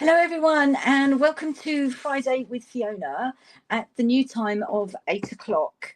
Hello everyone and welcome to Friday with Fiona at the new time of 8 o'clock.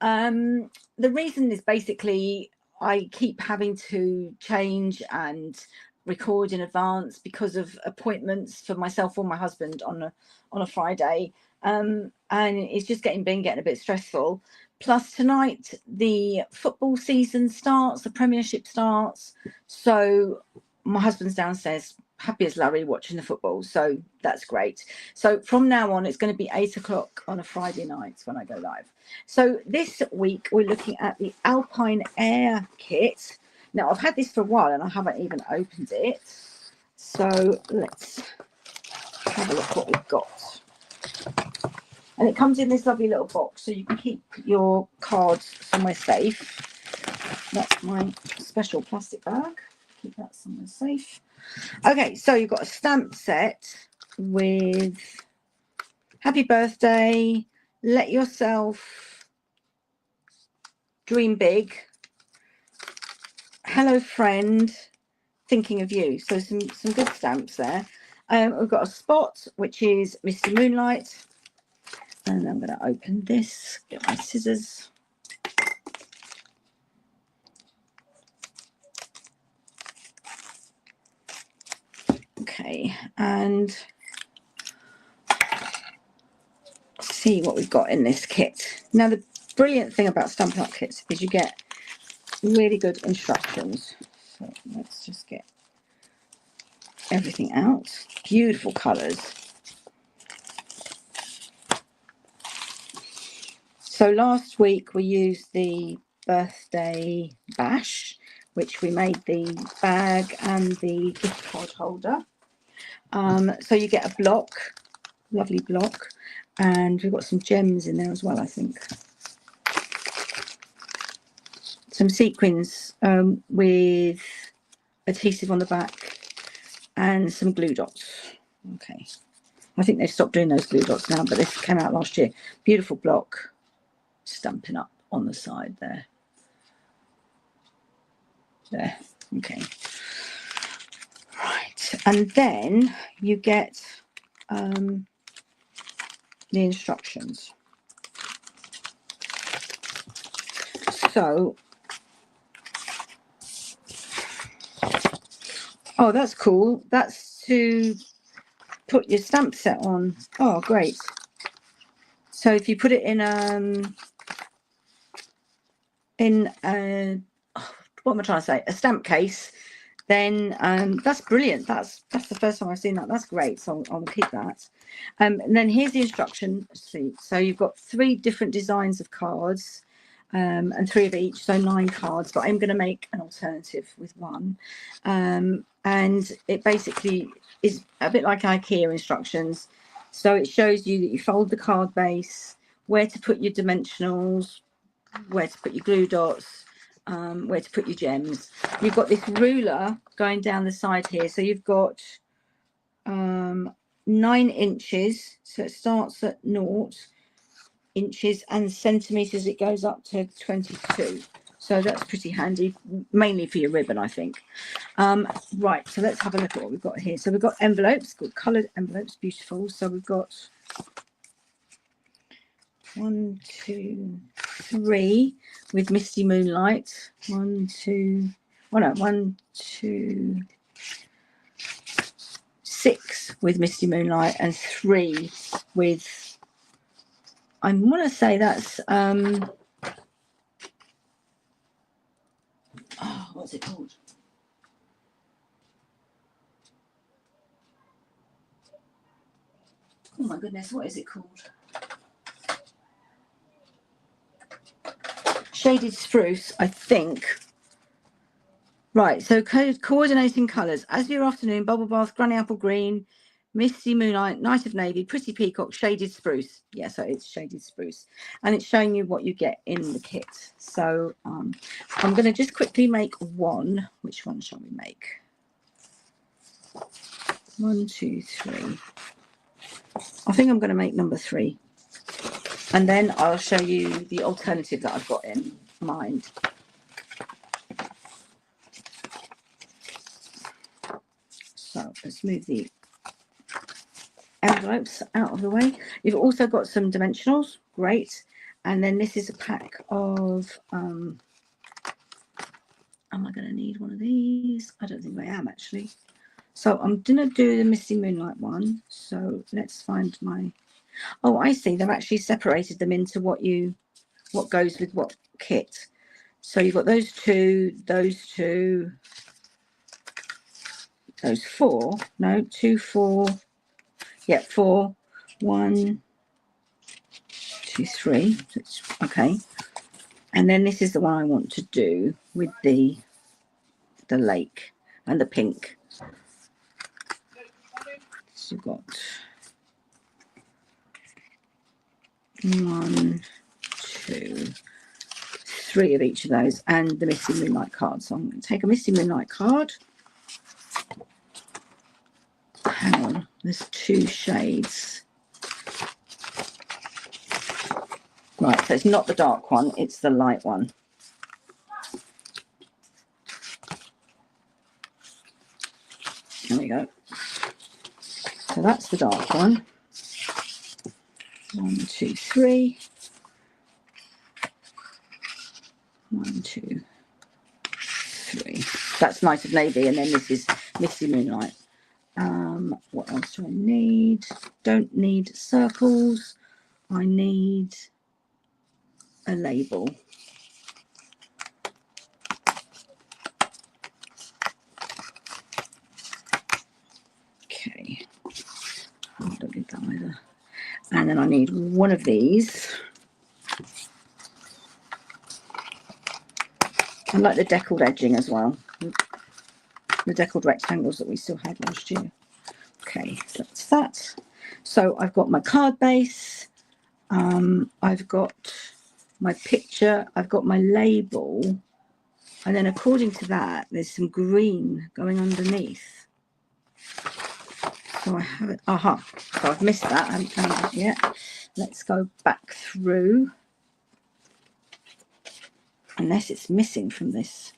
The reason is basically I keep having to change and record in advance because of appointments for myself or my husband on a Friday, and it's just getting a bit stressful. Plus tonight the football season starts, the Premiership starts, so my husband's downstairs happy as Larry watching the football, so that's great. So from now on it's going to be 8 o'clock on a Friday night when I go live. So this week we're looking at the Alpine Air Kit. Now I've had this for a while and I haven't even opened it, so let's have a look what we've got. And it comes in this lovely little box so you can keep your cards somewhere safe. That's my special plastic bag, keep that somewhere safe. Okay, so you've got a stamp set with happy birthday, let yourself dream big, hello friend, thinking of you. So some good stamps there. We've got a spot, which is Misty Moonlight. And I'm going to open this, get my scissors. Okay, and see what we've got in this kit. Now the brilliant thing about Stampin' Up kits is you get really good instructions. So let's just get everything out. Beautiful colours. So last week we used the birthday bash, which we made the bag and the gift card holder. So you get a block, lovely block, and we've got some gems in there as well, I think. Some sequins with adhesive on the back and some glue dots. Okay, I think they've stopped doing those glue dots now, but this came out last year. Beautiful block, Stampin' Up on the side there. There, okay. Right, and then you get the instructions. So, oh, that's cool. That's to put your stamp set on. Oh, great. So if you put it in what am I trying to say? A stamp case, then that's brilliant. That's the first time I've seen that. That's great. So I'll keep that. And then here's the instruction sheet. So you've got 3 different designs of cards, and 3 of each, so 9 cards. But I'm going to make an alternative with one, and it basically is a bit like IKEA instructions. So it shows you that you fold the card base, where to put your dimensionals, where to put your glue dots, where to put your gems. You've got this ruler going down the side here, so you've got 9 inches, so it starts at 0 inches, and centimeters it goes up to 22, so that's pretty handy, mainly for your ribbon, I think. Right, so let's have a look at what we've got here. So we've got envelopes, got colored envelopes, beautiful. So we've got 1, 2, 3 with Misty Moonlight. 1, 2, 6 with Misty Moonlight, and 3 with, I want to say that's what's it called? Oh my goodness, what is it called? Shaded Spruce, I think. Right, so coordinating colours. Azure Afternoon, Bubble Bath, Granny Apple Green, Misty Moonlight, Night of Navy, Pretty Peacock, Shaded Spruce. Yeah, so it's Shaded Spruce. And it's showing you what you get in the kit. So I'm going to just quickly make one. Which one shall we make? 1, 2, 3. I think I'm going to make number 3. And then I'll show you the alternative that I've got in mind. So let's move the envelopes out of the way. You've also got some dimensionals, great. And then this is a pack of, am I going to need one of these? I don't think I am actually. So I'm going to do the Misty Moonlight one. So let's find my, oh, I see. They've actually separated them into what goes with what kit. So you've got those two, those 4, no, 2, 4, yeah, 4, 1, 2, 3, okay. And then this is the one I want to do with the lake and the pink. So you've got 1, 2, 3 of each of those, and the Misty Moonlight card. So I'm going to take a Misty Moonlight card. Hang on, there's 2 shades. Right, so it's not the dark one, it's the light one. There we go. So that's the dark one. 1, 2, 3. 1, 2, 3. That's nice of navy, and then this is Misty Moonlight. What else do I need? Don't need circles. I need a label. Okay. I don't need that either. And then I need one of these. I like the deckled edging as well. The deckled rectangles that we still had last year. Okay, so that's that. So I've got my card base. I've got my picture. I've got my label. And then according to that, there's some green going underneath. So I have it. Aha. So I've missed that. I haven't found it yet. Let's go back through. Unless it's missing from this.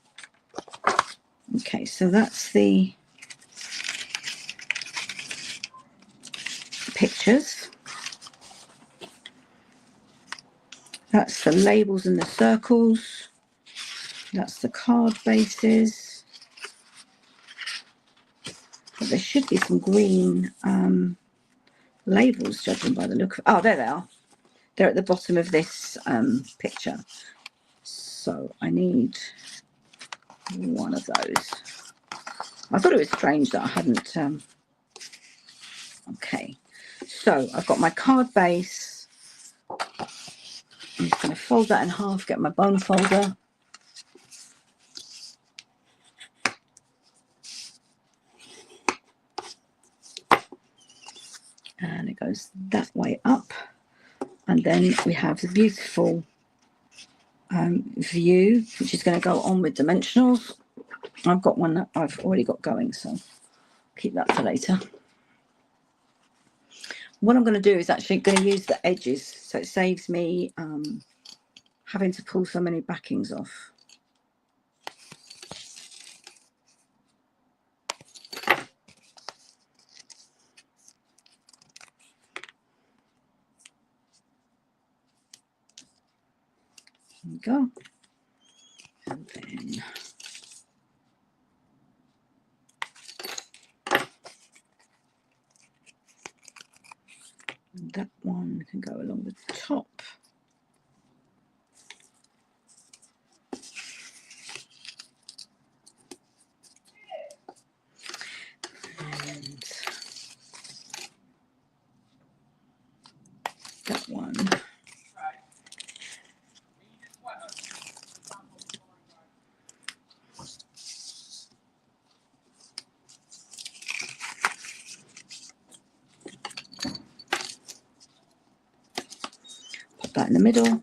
Okay, so that's the pictures. That's the labels and the circles. That's the card bases. But there should be some green labels, judging by the look of. Oh, there they are. They're at the bottom of this picture. So I need one of those. I thought it was strange that I hadn't. Okay, so I've got my card base. I'm just going to fold that in half, get my bone folder. And it goes that way up. And then we have the beautiful view, which is going to go on with dimensionals. I've got one that I've already got going, so keep that for later. What I'm going to do is actually going to use the edges, so it saves me having to pull so many backings off. There we go. And then that one can go along the top. And that one. Put that in the middle.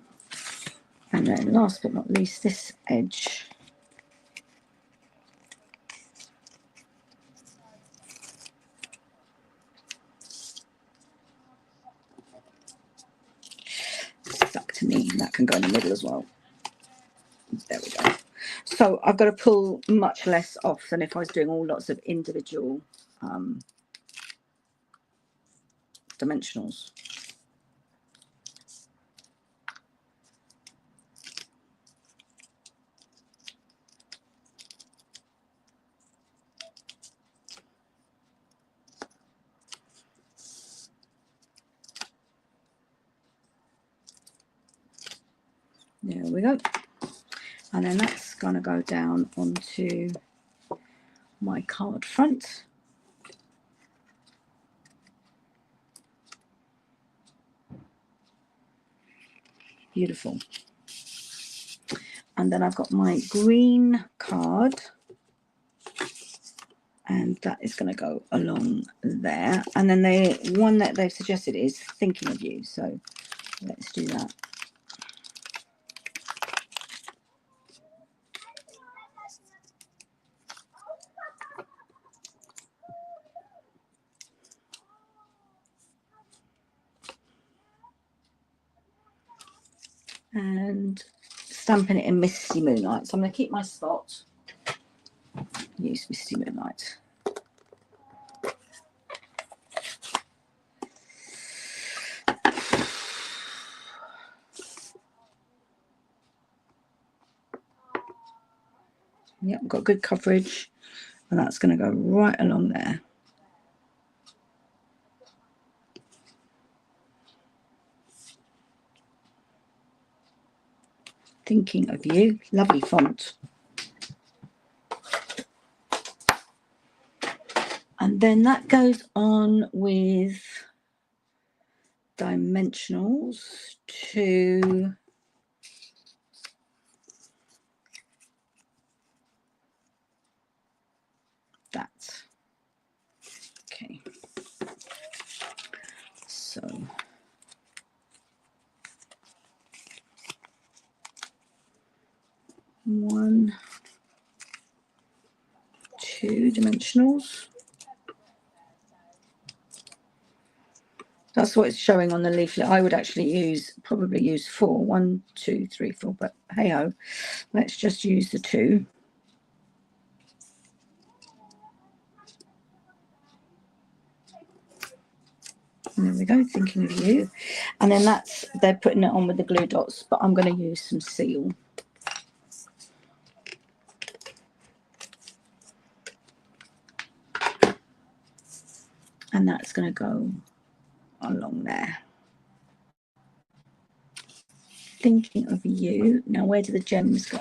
And then last but not least, this edge. Stuck to me, and that can go in the middle as well. There we go. So I've got to pull much less off than if I was doing all lots of individual dimensionals. There we go. And then that's going to go down onto my card front. Beautiful. And then I've got my green card, and that is going to go along there. And then the one that they've suggested is thinking of you. So let's do that. And stamping it in Misty Moonlight. So I'm going to keep my spot. Use Misty Moonlight. Yep, got good coverage, and that's going to go right along there. Thinking of you. Lovely font. And then that goes on with dimensionals to that. Okay. So one, two dimensionals. That's what it's showing on the leaflet. I would actually probably use 4. 1, 2, 3, 4. But hey ho, let's just use the 2. And there we go, thinking of you. And then they're putting it on with the glue dots, but I'm going to use some seal. And that's going to go along there. Thinking of you. Now, where do the gems go?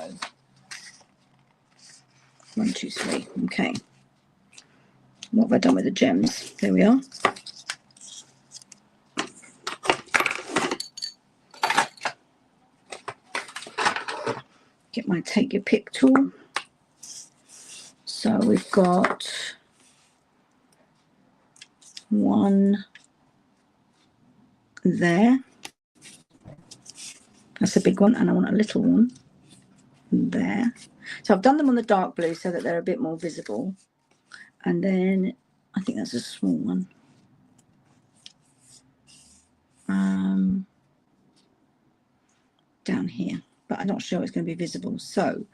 1, 2, 3. Okay. What have I done with the gems? There we are. Get my take your pick tool. So we've got 1 there. That's a big one, and I want a little one there. So I've done them on the dark blue so that they're a bit more visible. And then I think that's a small one. Down here, but I'm not sure it's going to be visible. So,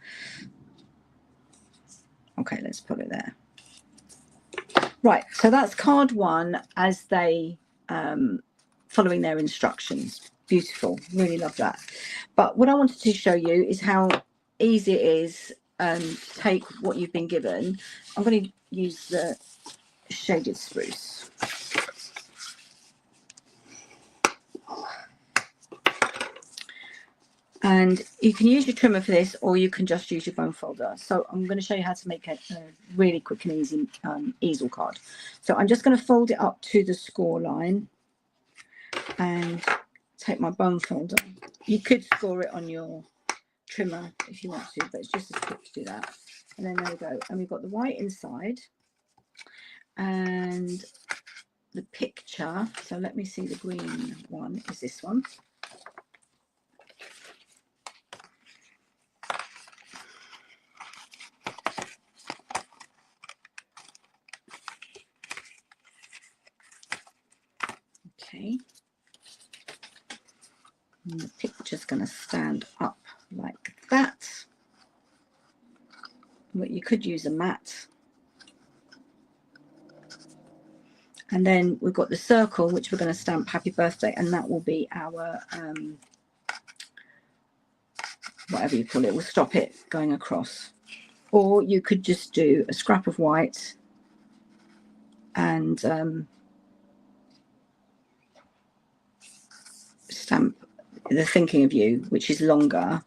okay, let's put it there. Right, so that's card 1 as they following their instructions. Beautiful, really love that. But what I wanted to show you is how easy it is to take what you've been given. I'm going to use the shaded spruce. And you can use your trimmer for this, or you can just use your bone folder. So I'm going to show you how to make a really quick and easy easel card. So I'm just going to fold it up to the score line and take my bone folder. You could score it on your trimmer if you want to, but it's just as quick to do that. And then there we go. And we've got the white inside and the picture. So let me see, the green one is this one. Okay, and the picture's going to stand up like that. But you could use a mat, And then we've got the circle, which we're going to stamp happy birthday, and that will be our whatever you call it. We'll stop it going across. Or you could just do a scrap of white and stamp the thinking of you, which is longer,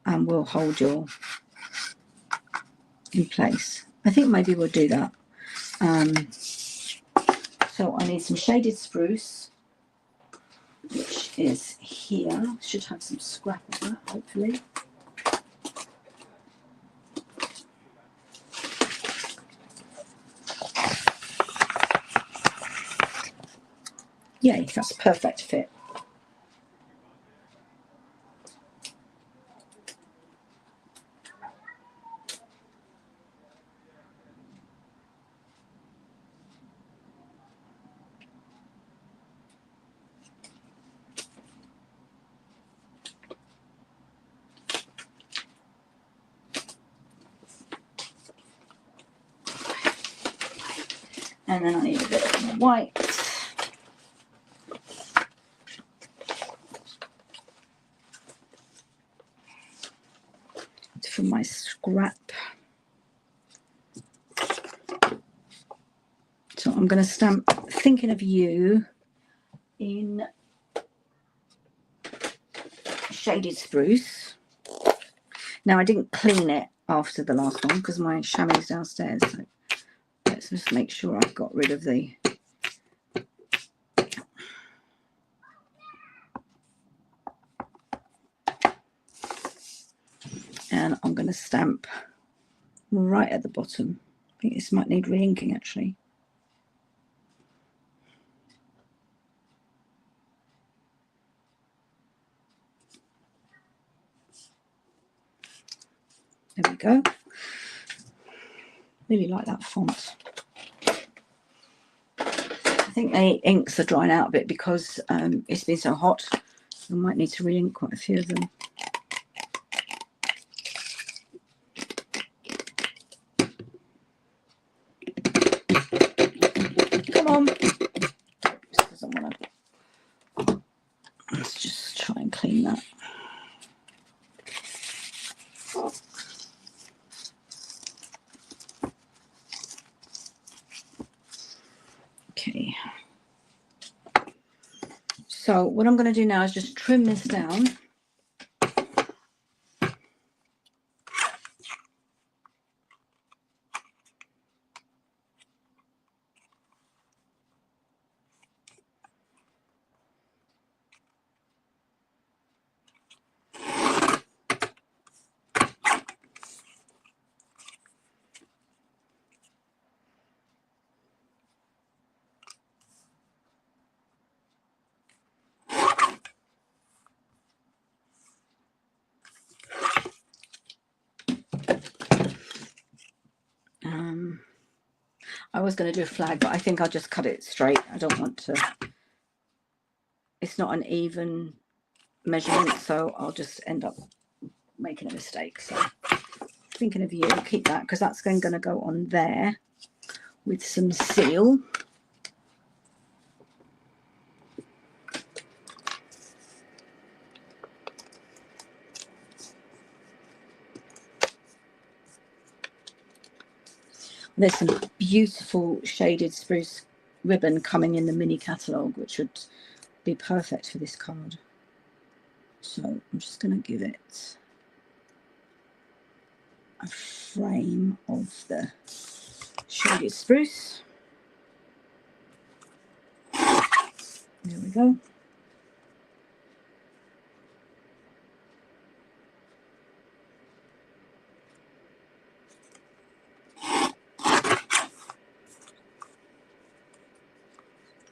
and will hold your in place. I think maybe we'll do that. So I need some shaded spruce, which is here. Should have some scrap of that, hopefully. Yay, that's a perfect fit. And then I need a bit of white. From my scrap. So I'm going to stamp thinking of you in shaded spruce. Now I didn't clean it after the last one because my chamois is downstairs. So let's just make sure I've got rid of the and I'm going to stamp right at the bottom. I think this might need re-inking actually. There we go. Really like that font. I think the inks are drying out a bit because it's been so hot. I might need to re-ink quite a few of them. Come on. Just doesn't want to. Let's just try and clean that. Okay. So what I'm going to do now is just trim this down. I was going to do a flag, but I think I'll just cut it straight. I don't want to. It's not an even measurement, so I'll just end up making a mistake. So thinking of you, keep that because that's going to go on there with some seal. There's some beautiful shaded spruce ribbon coming in the mini catalogue, which would be perfect for this card. So I'm just going to give it a frame of the shaded spruce. There we go.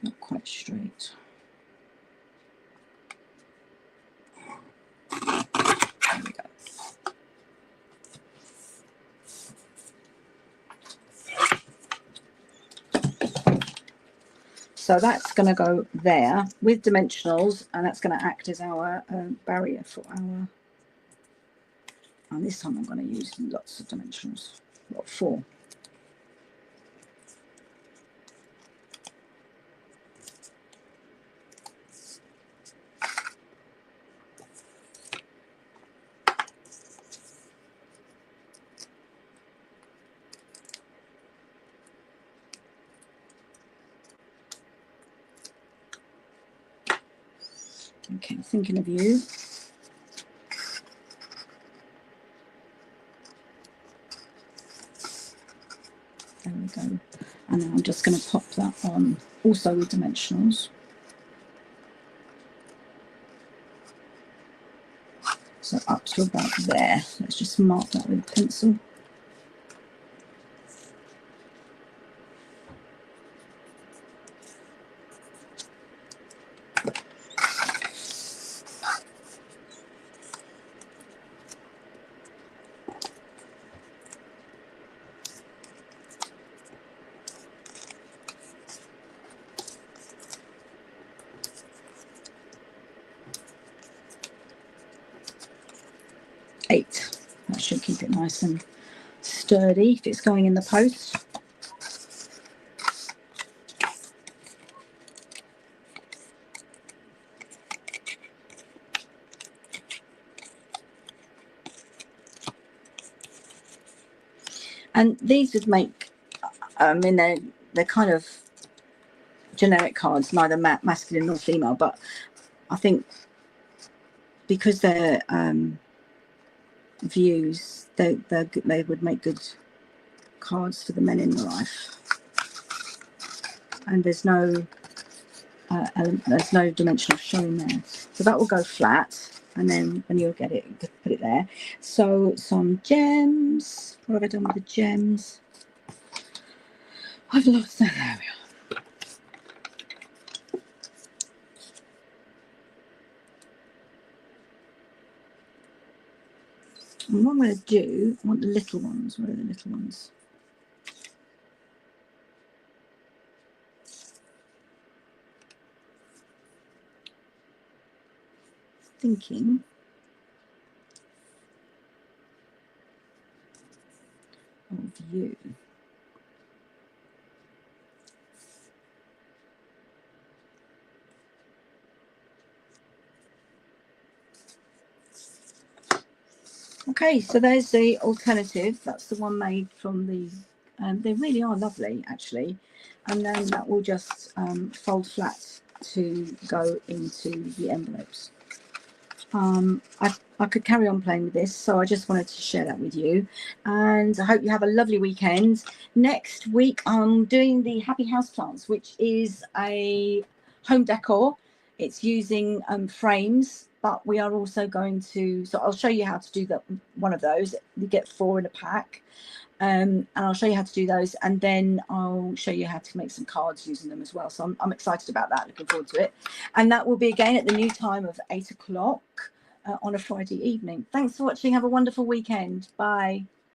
Not quite straight. There we go. So that's going to go there with dimensionals, and that's going to act as our barrier for our. And this time I'm going to use lots of dimensionals. What, 4? Okay, thinking of you. There we go. And then I'm just going to pop that on also with dimensionals. So up to about there. Let's just mark that with a pencil. Eight. That should keep it nice and sturdy if it's going in the post. And these would make, I mean, they're kind of generic cards, neither masculine nor female, but I think because they're views, they would make good cards for the men in your life. And there's no dimensional showing there, so that will go flat, and then when you'll get it, you can put it there. So some gems. What have I done with the gems? I've lost them. There we are. And what I'm going to do, I want the little ones. Where are the little ones? Thinking of you. Okay, so there's the alternative. That's the one made from the, they really are lovely actually. And then that will just fold flat to go into the envelopes. I could carry on playing with this, so I just wanted to share that with you, and I hope you have a lovely weekend. Next week I'm doing the Happy House Plants, which is a home decor. It's using frames, but we are also going to, so I'll show you how to do that, one of those. You get 4 in a pack, and I'll show you how to do those, and then I'll show you how to make some cards using them as well. So I'm excited about that, looking forward to it. And that will be again at the new time of 8 o'clock on a Friday evening. Thanks for watching. Have a wonderful weekend. Bye.